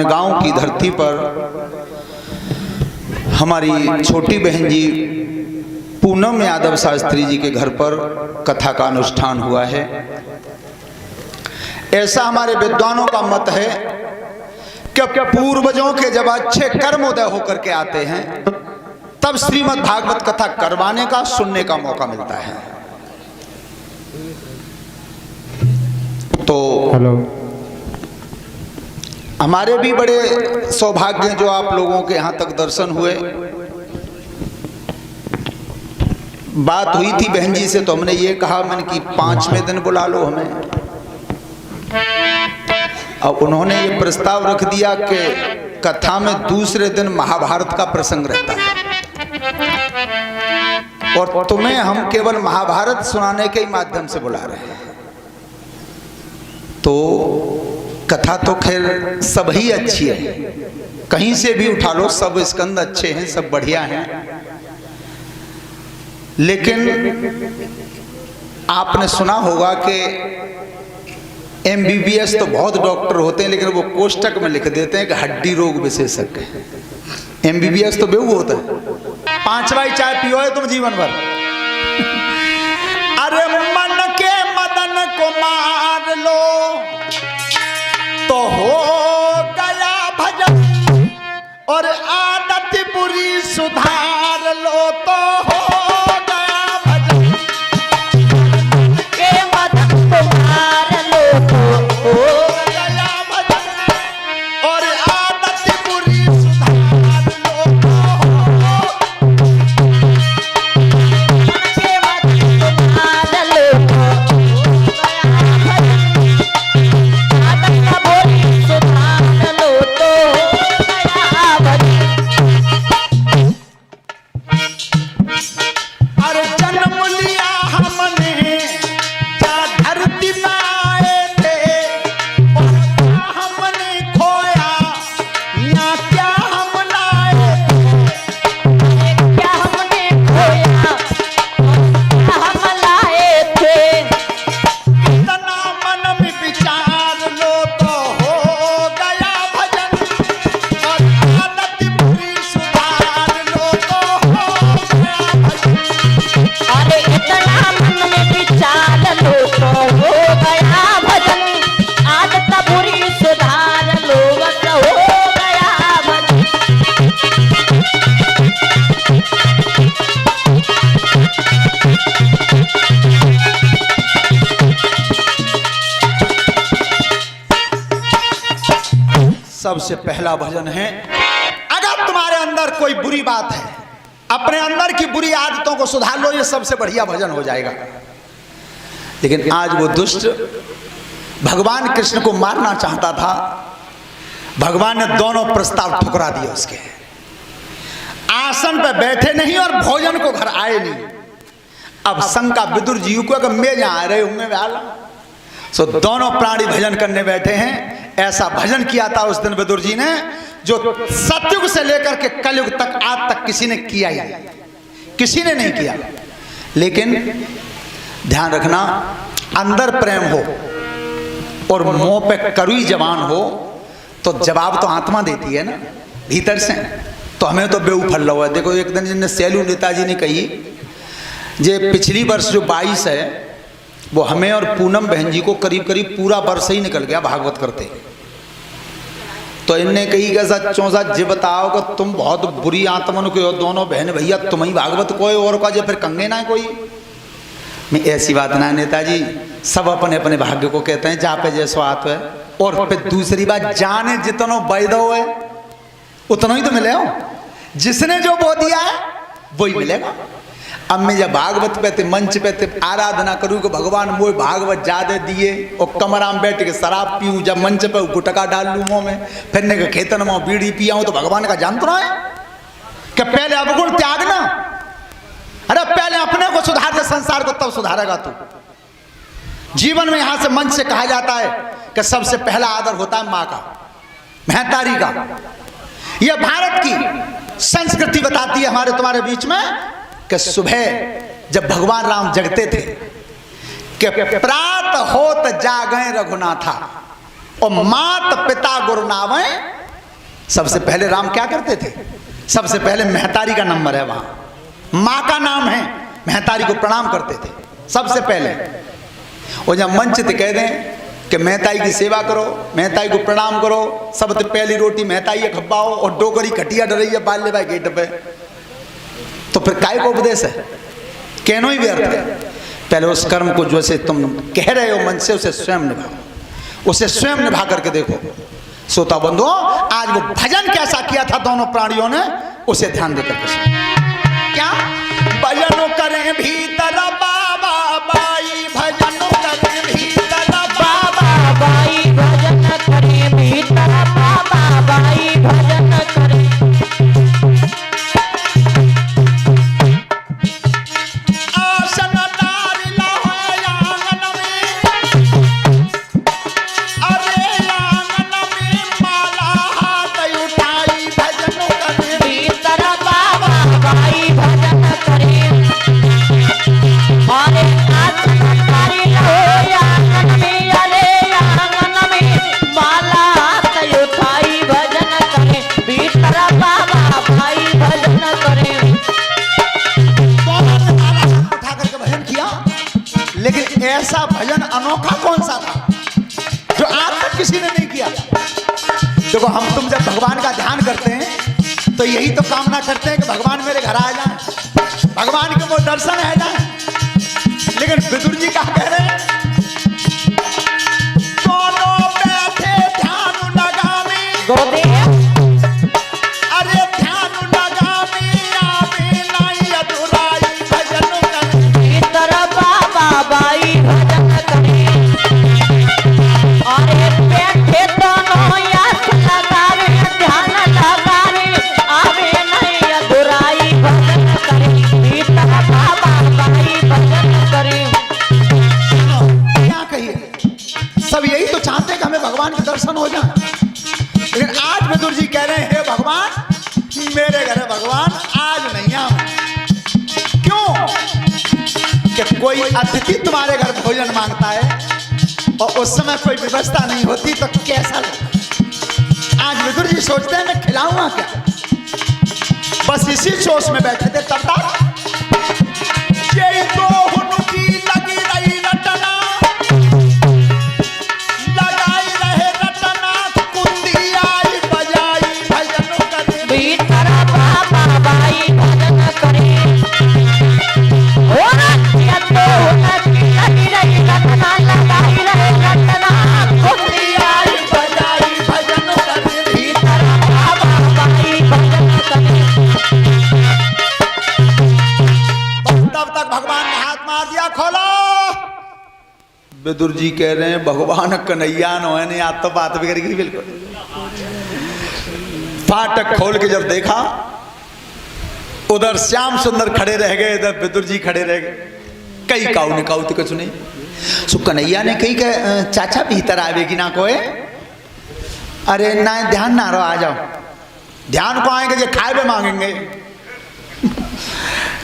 गांव की धरती पर हमारी छोटी बहन जी पूनम यादव शास्त्री जी के घर पर कथा का अनुष्ठान हुआ है। ऐसा हमारे विद्वानों का मत है कि पूर्वजों के जब अच्छे कर्म उदय होकर के आते हैं तब श्रीमद् भागवत कथा करवाने का, सुनने का मौका मिलता है। तो हेलो, हमारे भी बड़े सौभाग्य हैं जो आप लोगों के यहाँ तक दर्शन हुए। बात हुई थी बहन जी से तो हमने ये कहा मैंने कि 5वें दिन बुला लो हमें। अब उन्होंने ये प्रस्ताव रख दिया कि कथा में दूसरे दिन महाभारत का प्रसंग रहता है और तुम्हें हम केवल महाभारत सुनाने के ही माध्यम से बुला रहे हैं। तो कथा तो खैर सब ही अच्छी है, कहीं से भी उठा लो, सब स्कंद अच्छे हैं, सब बढ़िया हैं। लेकिन आपने सुना होगा कि MBBS तो बहुत डॉक्टर होते हैं लेकिन वो कोष्टक में लिख देते हैं कि हड्डी रोग विशेषज्ञ। MBBS तो बेवकूफ होता है। 5 बाई चाय पियो है तुम जीवन भर। अरे मन के मदन को मार लो तो हो गया भजन और आदत बुरी सुधार लो तो हो गया भजन। के मदन को मार लो तो हो गया भजन और आदत बुरी सुधार लो तो हो। के मदन को मार लो तो सबसे पहला भजन है, अगर तुम्हारे अंदर कोई बुरी बात है, अपने अंदर की बुरी आदतों को सुधार लो, ये सबसे बढ़िया भजन हो जाएगा। लेकिन आज वो दुष्ट भगवान कृष्ण को मारना चाहता था, भगवान ने दोनों प्रस्ताव ठुकरा दिए उसके। आसन पर बैठे नहीं और भोजन को घर आए नहीं। अब शंका विदुर जी को अगर मैं जहां आ रहे हूं मैं आला, सो दोनों प्राणी भजन करने बैठे हैं। ऐसा भजन किया था उस दिन विदुर जी ने जो सतयुग से लेकर के कलयुग तक आज तक किसी ने किया ही नहीं, किसी ने नहीं किया। लेकिन ध्यान रखना, अंदर प्रेम हो और मुंह पे करुई जवान हो तो जवाब तो आत्मा देती है ना भीतर से। तो हमें तो बेउफल लगा है। देखो एक दिन जिनने सैलू नेताजी ने कही जे पिछली वर्ष जो 22 है वो हमें और पूनम बहन जी को करीब करीब पूरा वर्ष ही निकल गया भागवत करते। तो इनने कही कि सच्चों सच जी बताओ कि तुम बहुत बुरी आत्मन के हो दोनों बहन भैया, तुम ही भागवत कोई और का जे फिर कंगे ना कोई। मैं ऐसी बात ना नेताजी, सब अपने अपने भाग्य को कहते हैं जहाँ पे जैसो आत है। और फिर दूसरी बात, जाने जितनो बैदो है उतना ही तो मिले हो, जिसने जो बो दिया है वही मिलेगा। अब मैं जब भागवत पे थे मंच पे थे आराधना करूँ कि भगवान मोह भागवत ज्यादा दिए और कमरा में बैठ के शराब पीऊँ, जब मंच पे गुटका डाल लूँ मुँह में, फिरने के खेतन में बीड़ी पियाऊँ, तो भगवान का जानते ना है कि पहले अवगुण त्यागना। अरे पहले अपने को सुधार दे, संसार को तब सुधारेगा तू। जीवन में यहाँ से मंच से कहा जाता है कि सबसे पहला आदर होता है माँ का, महतारी का। यह भारत की संस्कृति बताती है हमारे तुम्हारे बीच में कि सुबह जब भगवान राम जगते थे कि प्रात होत जागें रघुनाथा और मात पिता गुरु नावें सबसे पहले राम क्या करते थे? सबसे पहले महतारी का नंबर है, वहां माँ का नाम है, महतारी को प्रणाम करते थे सबसे पहले। और जब मंचित कह दें कि महताई की सेवा करो, महताई को प्रणाम करो, सबसे पहली रोटी महताई खपाओ और डोकरी खटिया डरई है बाल्य भाई गेट पे, तो फिर काय को उपदेश है? कहनो ही व्यर्थ है। पहले उस कर्म को जैसे तुम कह रहे हो मन से, उसे स्वयं निभाओ, उसे स्वयं निभा करके देखो। श्रोता बंधुओं, आज वो भजन कैसा किया था दोनों प्राणियों ने, उसे ध्यान देकर के सुनो। क्या भजन करें भीतर बाबा बाई, भजन करें भीतर बाबा बाई, भजन करें भीतर बाबा बाई, भजन करें। आसन डारी लाए आंगन में, अरे आंगन में माला हाथ उठाई, भजन करें भीतर बाबा बाई, भजन करें। अरे आसन डारी लाए आंगन में, अरे आंगन में माला हाथ उठाई, भजन करें भीतर बाबा बाई, भजन करें। दोनों ने माला हाथ उठा करके भजन किया, लेकिन ऐसा भजन अनोखा कौन सा था जो आज तक किसी ने नहीं किया? देखो, हम तुम जब भगवान का ध्यान करते हैं तो यही तो कामना करते हैं कि भगवान मेरे घर आ जाए, भगवान के वो दर्शन आ जाए। लेकिन विदुर जी क्या कह रहे हैं? दोनों बैठे ध्यान लगामी, अरे ध्यान लगामी, आवे नहीं अधुराई, भजन करें भीतर बाबा बाई, भजन करें। अरे बैठे दोनों आसन लगावे, ध्यान लगावे, आवे नहीं अधुराई, भजन करें भीतर बाबा बाई, भजन करें। क्या कहिए, सब यही तो चाहते हैं कि हमें भगवान के दर्शन हो जाए। लेकिन आज विदुर जी कह रहे हैं, हे भगवान मेरे घर है भगवान, आज नहीं आऊं। क्यों? कि कोई अतिथि तुम्हारे घर भोजन मांगता है और उस समय कोई व्यवस्था नहीं होती तो कैसा लगता? आज विदुर जी सोचते हैं मैं खिलाऊंगा क्या? बस इसी सोच में बैठे थे तब तक यही तो हुनुकी लगी रही रटना, लगाई रहे रटना, कुंदी आई बजाई, भजन करें भीतर बाबा बाई, भजन करें। हो रतिया तो हुनकी लगी रही रटना, लगाई रहे रटना, कुंदी आई बजाई, भजन करें भीतर बाबा बाई, भजन करें। तब तक भगवान ने हाथ मार दिया, खोलो। विदुर जी कह रहे हैं भगवान कन्हैया नो है नहीं, आज तो बात बिगड़ गई बिल्कुल। फाटक खोल के जब देखा, उधर श्याम सुंदर खड़े रह गए, इधर विदुर जी खड़े रह गए। कई काऊ ने काऊ तो कुछ नहीं। सो कन्हैया ने कही कि चाचा भीतर आवेगी ना कोई? अरे ना, ध्यान ना रहो, आ जाओ। ध्यान को आएंगे जो खाए भी मांगेंगे।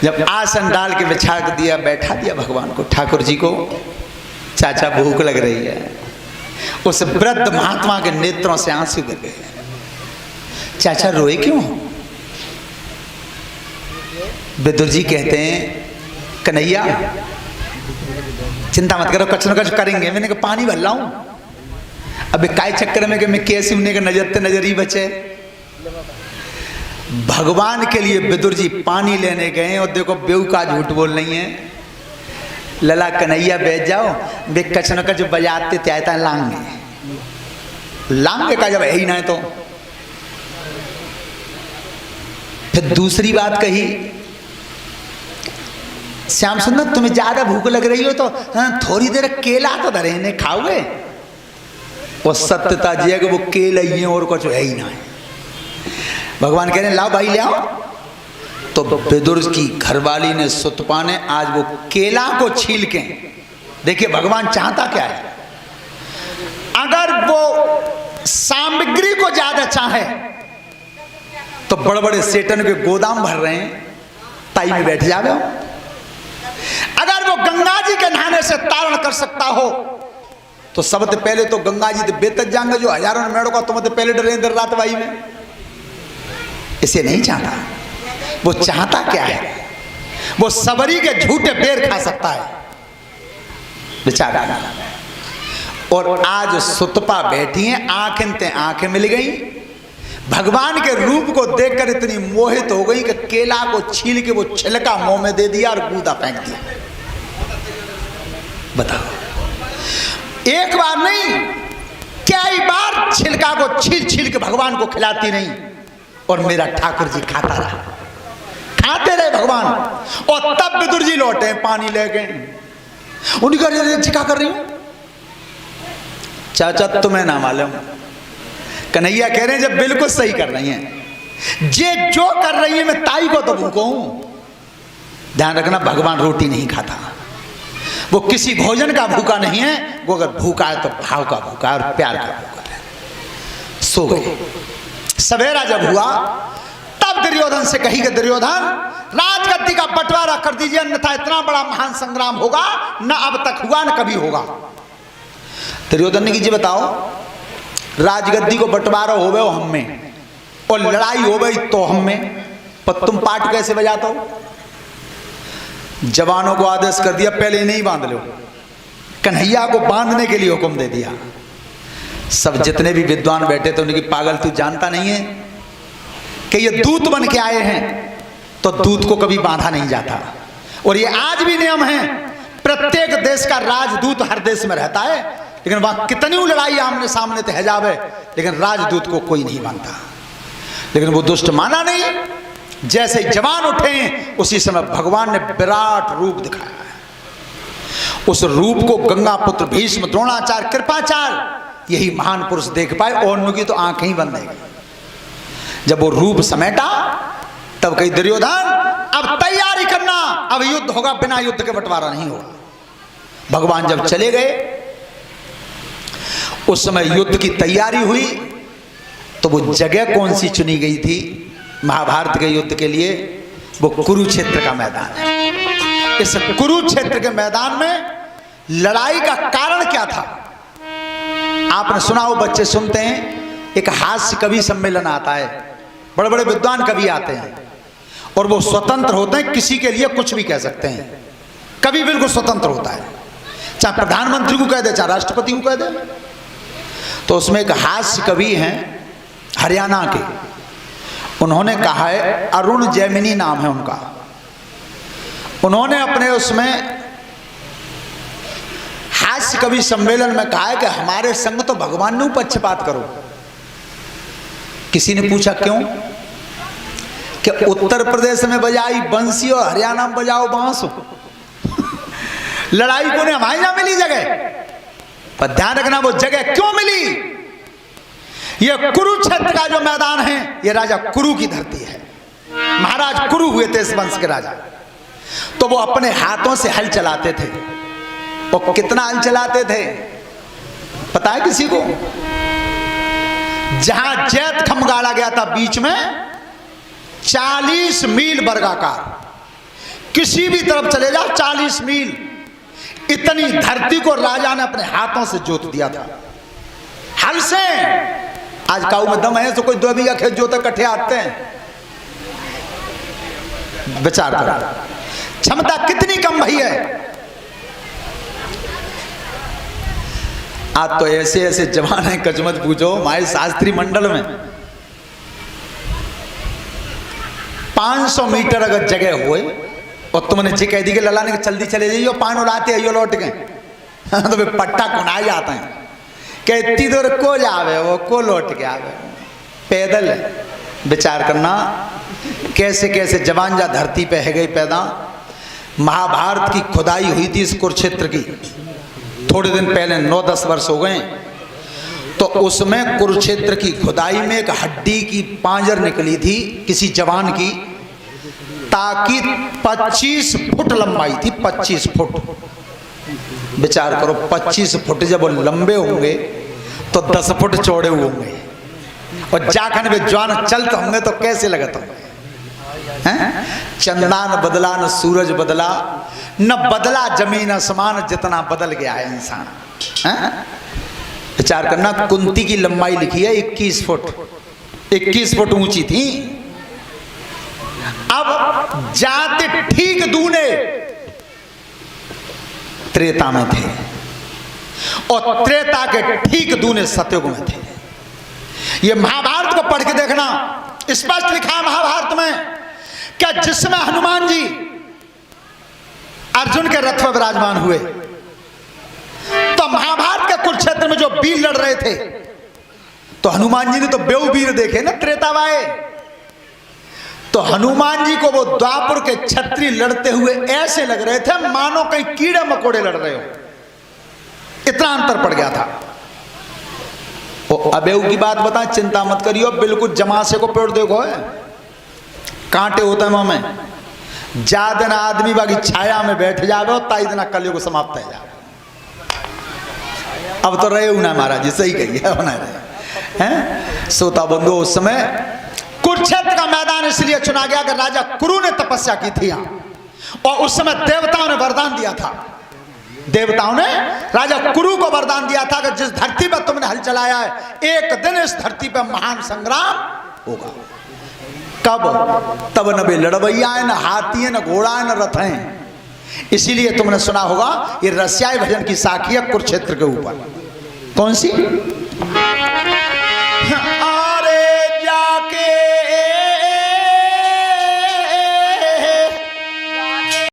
जब आसन डाल के बिछा दिया, बैठा दिया भगवान को, ठाकुर जी को, चाचा भूख लग रही है। उस वृद्ध महात्मा के नेत्रों से आंसू गिर गए। चाचा रोए क्यों? विदुर जी कहते हैं कन्हैया चिंता मत करो, कछ न कछ करेंगे। मैंने कहा पानी भर लाऊं? अबे काय चक्कर में कि मैं कैसे उन्हें का नजर ही बचे। भगवान के लिए विदुर जी पानी लेने गए और देखो बेऊ का झूठ बोल रही है। लला कन्हैया बैठ जाओ, वे कछ न कछ बजाते त्याता लांगे का जब है ही ना है तो। फिर दूसरी बात कही, श्याम सुंदर तुम्हें ज्यादा भूख लग रही हो तो थोड़ी देर केला तो धरे ने खाओगे? वो सत्यता जी है कि वो केला ही है और कुछ है ही ना है। भगवान कह रहे हैं लाओ भाई ले आओ। तो विदुर की घरवाली ने सुतपा ने आज वो केला को छील के, देखिए भगवान चाहता क्या है। अगर वो सामग्री को ज्यादा चाहे तो बड़े बड़े सेटन के गोदाम भर रहे हैं, ताई में बैठ जावे। अगर वो गंगा जी के नहाने से तारण कर सकता हो तो सबसे पहले तो गंगा जी बेतज जाएंगे, जो हजारों मेड़ों का तुम पहले डरे देर रात भाई में। इसे नहीं चाहता। वो चाहता क्या है? वो सबरी के झूठे बेर खा सकता है बेचारा। और आज सुतपा बैठी हैं, आंखें ते आंखें मिल गई, भगवान के रूप को देखकर इतनी मोहित हो गई कि केला को छील के वो छिलका मुंह में दे दिया और गूदा फेंक दिया। बताओ, एक बार नहीं कई बार छिलका को छील छील के भगवान को खिलाती नहीं, और मेरा ठाकुर जी खाता रहा, खाते रहे भगवान। और तब विदुर जी लौटे पानी ले गए। उनका क्या कर रही हूं? चाचा तुम्हें ना मालूम। कन्हैया कह रहे हैं जब बिल्कुल सही कर रही हैं, जे जो कर रही है मैं ताई को तो भूखो हूं। ध्यान रखना, भगवान रोटी नहीं खाता, वो किसी भोजन का भूखा नहीं है, वो अगर भूखा है तो भाव का भूखा और प्यार का भूखा है। सो गए। सवेरा जब हुआ तब दुर्योधन से कही कि दुर्योधन राजगद्दी का बंटवारा कर दीजिए, अन्यथा इतना बड़ा महान संग्राम होगा न अब तक हुआ न कभी होगा। दुर्योधन ने जी बताओ, राजगद्दी को बंटवारा हो गए हम में और लड़ाई हो गई तो हम में, पर तुम पाठ कैसे बजाते हो? जवानों को आदेश कर दिया पहले नहीं बांध लो, कन्हैया को बांधने के लिए हुक्म दे दिया। सब जितने भी विद्वान बैठे थे उनकी, पागल तू जानता नहीं है कि ये दूत बन के आए हैं, तो दूत को कभी बांधा नहीं जाता। और ये आज भी नियम है, प्रत्येक देश का राजदूत हर देश में रहता है, लेकिन वहां कितनी लड़ाई आमने सामने तो है जावे, लेकिन राजदूत को कोई नहीं मानता। लेकिन वो दुष्ट माना नहीं, जैसे जवान उठे उसी समय भगवान ने विराट रूप दिखाया है। उस रूप को गंगा पुत्र भीष्म, द्रोणाचार्य, कृपाचार्य यही महान पुरुष देख पाए, और उनकी तो आंखें ही बंद है। जब वो रूप समेटा तब कही दुर्योधन अब तैयारी करना, अब युद्ध होगा, बिना युद्ध के बंटवारा नहीं होगा। भगवान जब चले गए उस समय युद्ध की तैयारी हुई, तो वो जगह कौन सी चुनी गई थी महाभारत के युद्ध के लिए? वो कुरुक्षेत्र का मैदान है। इस कुरुक्षेत्र के मैदान में लड़ाई का कारण क्या था? आपने सुना हो, बच्चे सुनते हैं, एक हास्य कवि सम्मेलन आता है, बड़े बड़े विद्वान कवि आते हैं और वो स्वतंत्र होते हैं, किसी के लिए कुछ भी कह सकते हैं। कवि बिल्कुल स्वतंत्र होता है, चाहे प्रधानमंत्री को कह दे चाहे राष्ट्रपति को कह दे। तो उसमें एक हास्य कवि हैं हरियाणा के, उन्होंने कहा है, अरुण जैमिनी नाम है उनका, उन्होंने अपने उसमें हास्य कवि सम्मेलन में कहा है कि हमारे संग तो भगवान ने पक्षपात करो। किसी ने पूछा क्यों? कि उत्तर प्रदेश में बजाई बंसी और हरियाणा में बजाओ बांसो। लड़ाई को ने हमारी ना मिली जगह, पर ध्यान रखना वो जगह क्यों मिली? ये कुरुक्षेत्र का जो मैदान है, ये राजा कुरु की धरती है। महाराज कुरु हुए थे इस वंश के राजा, तो वो अपने हाथों से हल चलाते थे। और कितना हल चलाते थे पता है किसी को? जहां जैत खंभ गाड़ा गया था बीच में 40 मील वर्गाकार, किसी भी तरफ चले जाओ 40 मील, इतनी धरती को राजा ने अपने हाथों से जोत दिया था हल से। आज काऊ में दम है तो कोई 2 बीघा खेत जोते कट्ठे आते हैं। विचार करो क्षमता कितनी कम भई है। आज तो ऐसे ऐसे जवान हैं, कच मत पूछो। हमारे शास्त्री मंडल में 500 मीटर अगर जगह हुए और तुमने जी कह दी कि ललाने के जल्दी चले जाइयो, पान उड़ाते आइयो लौट के, तो फिर पट्टा कुनाए जाते हैं कि इतनी दूर को जावे, वो को लौट के आवे पैदल। विचार करना कैसे कैसे जवान जा धरती पे है गई पैदा। महाभारत की खुदाई हुई थी इस कुरुक्षेत्र की, थोड़े दिन पहले 9-10 वर्ष हो गए। तो उसमें कुरुक्षेत्र की खुदाई में एक हड्डी की पांजर निकली थी किसी जवान की, ताकि 25 फुट लंबाई थी, 25 फुट। विचार करो 25 फुट जब वो लंबे होंगे तो 10 फुट चौड़े होंगे, और जाखन वे जवान चलते होंगे तो कैसे लगते होंगे? चंदान बदला न सूरज बदला, न बदला जमीन आसमान, जितना बदल गया है इंसान। विचार करना, कुंती की लंबाई लिखी है 21 फुट, 21 फुट ऊंची थी। अब जाते ठीक दूने त्रेता में थे और त्रेता के ठीक दूने सतयुग में थे। ये महाभारत को पढ़ के देखना, स्पष्ट लिखा है महाभारत में क्या जिसमें हनुमान जी अर्जुन के रथ पर विराजमान हुए, तो महाभारत के कुरुक्षेत्र में जो वीर लड़ रहे थे, तो हनुमान जी ने तो बेऊ वीर देखे ना त्रेतावाए, तो हनुमान जी को वो द्वापर के क्षत्रिय लड़ते हुए ऐसे लग रहे थे मानो कहीं कीड़े मकोड़े लड़ रहे हो, इतना अंतर पड़ गया था। अबेऊ की बात बता, चिंता मत करियो, बिल्कुल जमासे को पेड़ देखो है, कांटे होते हैं में, ज्यादा ना आदमी बाकी छाया में बैठ जावे ताई दिन कलयुग समाप्त है जावे। अब तो रहे ना महाराज जी, सही कहिए, होना रहे हैं। सोता बंधु उस समय कुरुक्षेत्र का मैदान इसलिए चुना गया कि राजा कुरु ने तपस्या की थी यहाँ, और उस समय देवताओं ने वरदान दिया था, देवताओं ने राजा कुरु को वरदान दिया था कि जिस धरती पर तुमने हल चलाया है, एक दिन इस धरती पर महान संग्राम होगा। कब? तब न वे लड़वैया है, न हाथी है, न घोड़ा है, न रथ है। इसीलिए तुमने सुना होगा ये रस्याई भजन की साखी है कुरुक्षेत्र के ऊपर। कौन सी?